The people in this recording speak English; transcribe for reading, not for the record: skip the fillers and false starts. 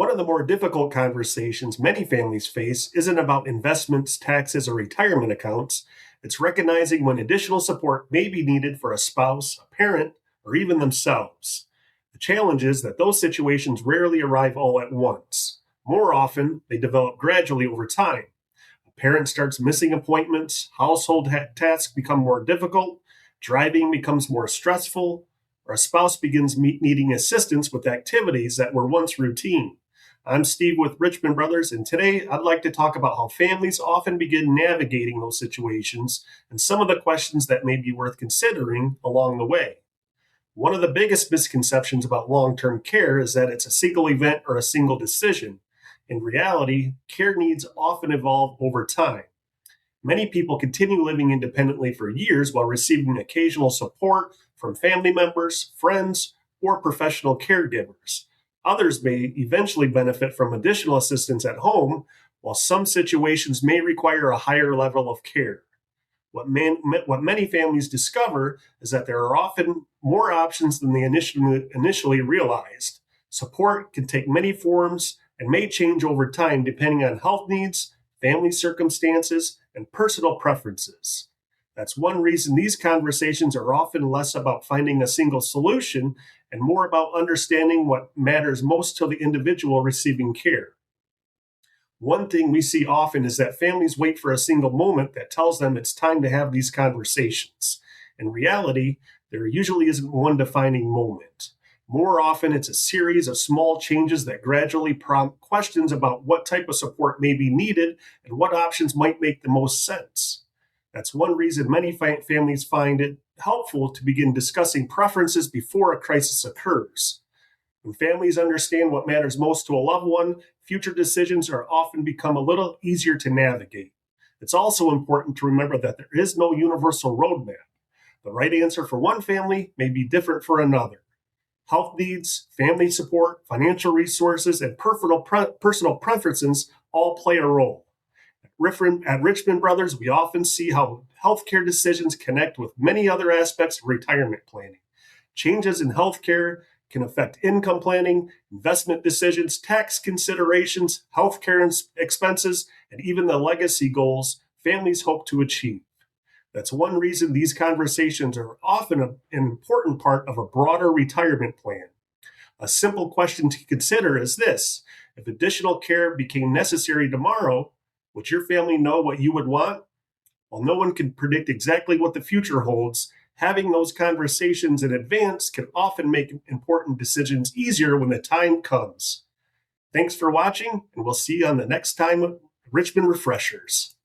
One of the more difficult conversations many families face isn't about investments, taxes, or retirement accounts. It's recognizing when additional support may be needed for a spouse, a parent, or even themselves. The challenge is that those situations rarely arrive all at once. More often, they develop gradually over time. A parent starts missing appointments, household tasks become more difficult, driving becomes more stressful, or a spouse begins needing assistance with activities that were once routine. I'm Steve with Richmond Brothers, and today I'd like to talk about how families often begin navigating those situations and some of the questions that may be worth considering along the way. One of the biggest misconceptions about long term care is that it's a single event or a single decision. In reality, care needs often evolve over time. Many people continue living independently for years while receiving occasional support from family members, friends, or professional caregivers. Others may eventually benefit from additional assistance at home, while some situations may require a higher level of care. What many families discover is that there are often more options than they initially realized. Support can take many forms and may change over time depending on health needs, family circumstances, and personal preferences. That's one reason these conversations are often less about finding a single solution and more about understanding what matters most to the individual receiving care. One thing we see often is that families wait for a single moment that tells them it's time to have these conversations. In reality, there usually isn't one defining moment. More often, it's a series of small changes that gradually prompt questions about what type of support may be needed and what options might make the most sense. That's one reason many families find it helpful to begin discussing preferences before a crisis occurs. When families understand what matters most to a loved one, future decisions are often become a little easier to navigate. It's also important to remember that there is no universal roadmap. The right answer for one family may be different for another. Health needs, family support, financial resources, and personal preferences all play a role. At Richmond Brothers, we often see how healthcare decisions connect with many other aspects of retirement planning. Changes in healthcare can affect income planning, investment decisions, tax considerations, healthcare expenses, and even the legacy goals families hope to achieve. That's one reason these conversations are often an important part of a broader retirement plan. A simple question to consider is this: if additional care became necessary tomorrow, would your family know what you would want? While no one can predict exactly what the future holds, having those conversations in advance can often make important decisions easier when the time comes. Thanks for watching, and we'll see you on the next time with Richmond Refreshers.